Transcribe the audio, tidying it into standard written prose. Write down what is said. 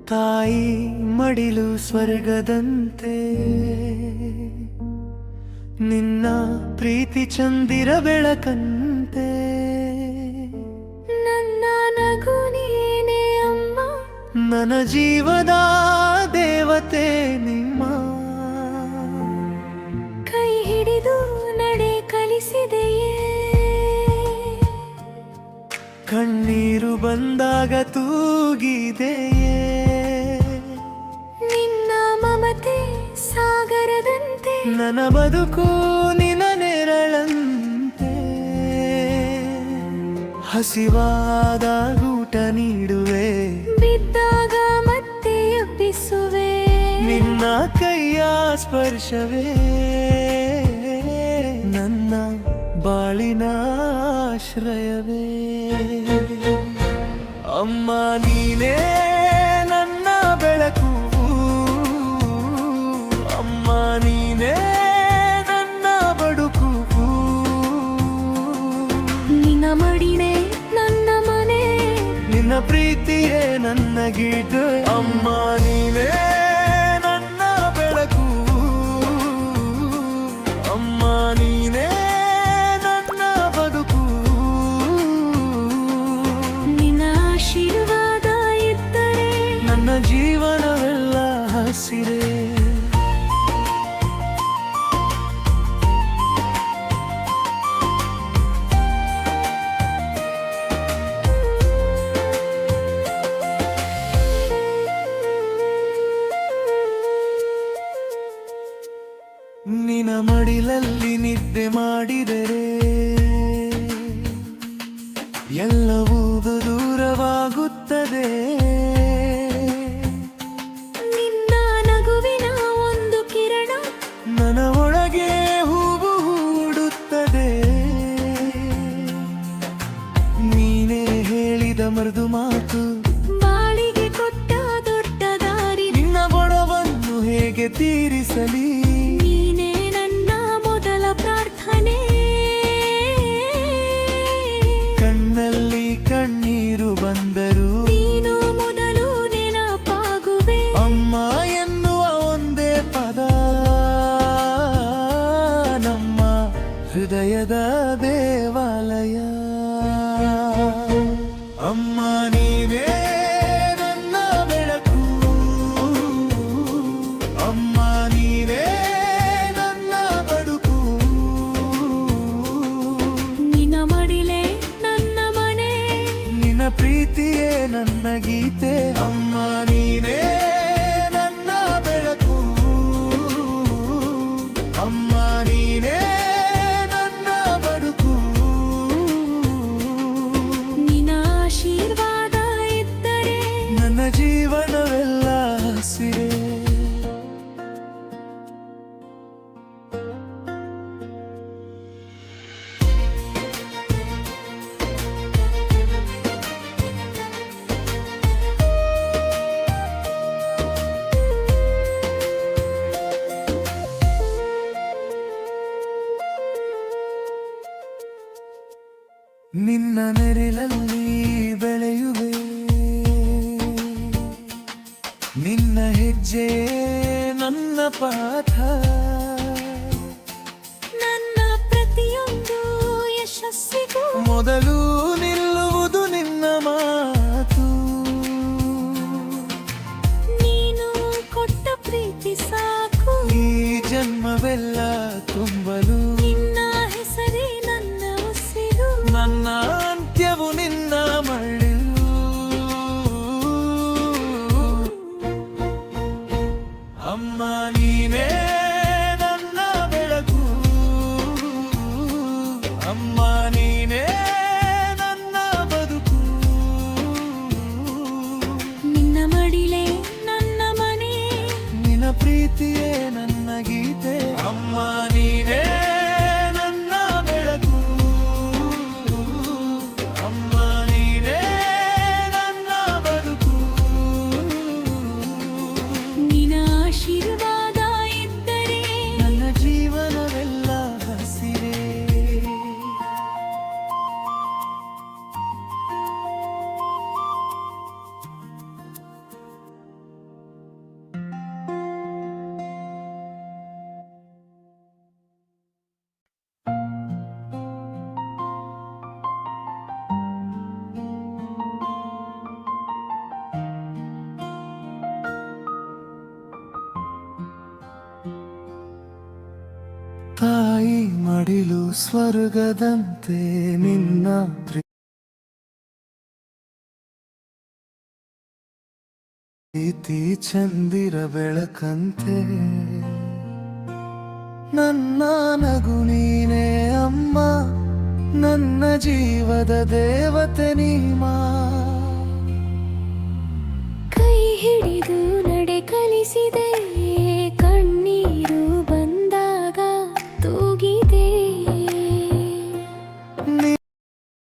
ತಾಯಿ ಮಡಿಲು ಸ್ವರ್ಗದಂತೆ, ನಿನ್ನ ಪ್ರೀತಿ ಚಂದಿರ ಬೆಳಕಂತೆ. ನನ್ನ ನಗು ನೀನೇ ಅಮ್ಮ, ನನ್ನ ಜೀವದ ದೇವತೆ ನಿಮ್ಮ. ಕೈ ಹಿಡಿದು ನಡೆ ಕಲಿಸಿದೆಯೇ, ಕಣ್ಣೀರು ಬಂದಾಗ ತೂಗಿದೆಯೇ. ನಿನ್ನ ಮಮತೆ ಸಾಗರದಂತೆ, ನನ್ನ ಬದುಕು ನಿನ್ನ ನೆರಳಂತೆ. ಹಸಿವಾದ ಊಟ ನೀಡುವೆ, ಬಿದ್ದಾಗ ಮತ್ತೆ ಎಬ್ಬಿಸುವೆ. ನಿನ್ನ ಕೈಯ ಸ್ಪರ್ಶವೇ ನನ್ನ ಬಾಳಿನ ಆಶ್ರಯವೇ. ಅಮ್ಮ ನೀನೇ ನನ್ನ ಬೆಳಕು, ಅಮ್ಮ ನೀನೇ ನನ್ನ ಬದುಕು. ನಿನ್ನ ಮಡಿನೇ ನನ್ನ ಮನೆ, ನಿನ್ನ ಪ್ರೀತಿಯೇ ನನ್ನ ಗೀತೆ. ಅಮ್ಮ ನೀನೇ ನನ್ನ ಬೆಳಕು, ಅಮ್ಮ ನೀನೇ ನನ್ನ ಬದುಕು. ನಿನ್ನ ಆಶೀರ್ವಾದ ಇದ್ದರೆ ನನ್ನ ಜೀವನವೆಲ್ಲ ಹಸಿರೇ. ನಿನ್ನ ಮಡಿಲಲ್ಲಿ ನಿದ್ದೆ ಮಾಡಿದರೆ ಎಲ್ಲವೂ ದೂರವಾಗುತ್ತದೆ. ನಿನ್ನ ನಗುವಿನ ಒಂದು ಕಿರಣ ನನ್ನ ಒಳಗೆ ಹೂವು ಹೂಡುತ್ತದೆ. ನೀನೇ ಹೇಳಿದ ಮೃದು ಮಾತು, ಬಾಳಿಗೆ ಕೊಟ್ಟ ದೊಡ್ಡ ದಾರಿ. ನಿನ್ನ ಗೊಡವನ್ನು ಹೇಗೆ ತೀರಿಸಲಿ, ನೀನೇ ನನ್ನ ಮೊದಲ ಪ್ರಾರ್ಥನೆ. ಕಣ್ಣಲ್ಲಿ ಕಣ್ಣೀರು ಬಂದರು ನೀನು ಮೊದಲು ನೆನಪಾಗುವೆ. ಅಮ್ಮ ಎನ್ನುವ ಒಂದೇ ಪದ ನಮ್ಮ ಹೃದಯದ ದೇವಾಲಯ. ಅಮ್ಮ ನೀವೇ ನನ್ನ ಬೆಳಕು, ಅಮ್ಮ ನೀವೇ ನನ್ನ ಬದುಕು. ನಿನ್ನ ಮಡಿಲೇ ನನ್ನ ಮನೆ, ನಿನ್ನ ಪ್ರೀತಿಯೇ ನನ್ನ ಗೀತೆ. ಅಮ್ಮ ನೀನೇ ನನ್ನ ಬೆಳಕು, ಅಮ್ಮ ನೀನೇ ನನ್ನ ಬದುಕು. ನಿನ್ನ ಆಶೀರ್ವಾದ ಇದ್ದರೆ ನನ್ನ ಜೀವನವೆಲ್ಲ ಹಸಿರೇ. ನಿನ್ನ ನೆರಳಲ್ಲಿ ಬೆಳೆಯುವೆ, ನಿನ್ನ ಹೆಜ್ಜೆ ನನ್ನ ಪಾಠ. ನನ್ನ ಪ್ರತಿಯೊಂದು ಯಶಸ್ಸಿಗೂ ಮೊದಲು ನಿಲ್ಲುವುದು ನಿನ್ನ ಮಾತು. ನೀನು ಕೊಟ್ಟ ಪ್ರೀತಿ ಸಾಕು, ಈ ಜನ್ಮವೆಲ್ಲ ತುಂಬಲು. ನಿನ್ನ ಹೆಸರೇ ನನ್ನ ಉಸಿರು. ನನ್ನ ಅಂತ್ಯವು ನಿನ್ನ ಮಡಿಲು. ಅಮ್ಮ ನೀನೇ ನನ್ನ ಬೆಳಕು, ಅಮ್ಮ ನೀನೇ ನನ್ನ ಈ ಮಡಿಲು ಸ್ವರ್ಗದಂತೆ ನಿನ್ನ ಪ್ರೀತಿ ಚಂದಿರ ಬೆಳಕಂತೆ ನನ್ನ ನಗು ನೀನೇ ಅಮ್ಮ ನನ್ನ ಜೀವದ ದೇವತೆ ನೀಮಾ ಕೈ ಹಿಡಿದು ನಡೆ ಕಲಿಸಿದೆ